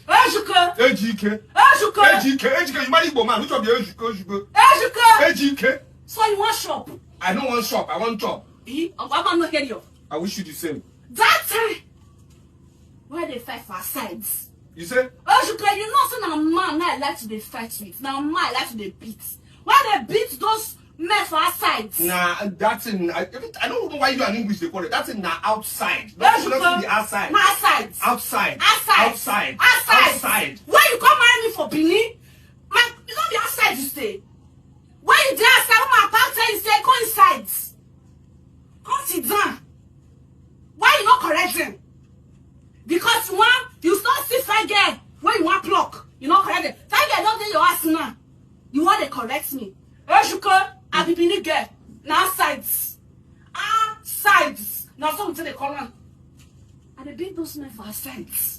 Ejuke. Ejike. Ejuke. Ejike. Ejike. You marry Igbo man. Which of the Ejuke? Ejuke. Ejike. So you want shop? I don't want shop. I want job. I'm not hearing you. I wish you the same. That time, where they fight for sides. You say? Ejuke, you know, so now man I like to be fight with. Now man I like to be beat. Why they beat those men for sides? Nah, that's in. I don't know why you are in English they call it. That's in outside. Not the outside. Not outside. Outside. Outside. Outside. Outside. Outside. Why you come marry me for Benin? Man, you don't be outside you stay. When you dey outside, when my papa tell you stay, go inside. Come sit down. Why you not correcting? Because you start see fine girl when you want pluck. You not correct it. Fine girl don't get your ass now. You want to correct me. Ejuke, I be Benin girl. Now sides. Sides. Now something they call on. And they beat those men for sides.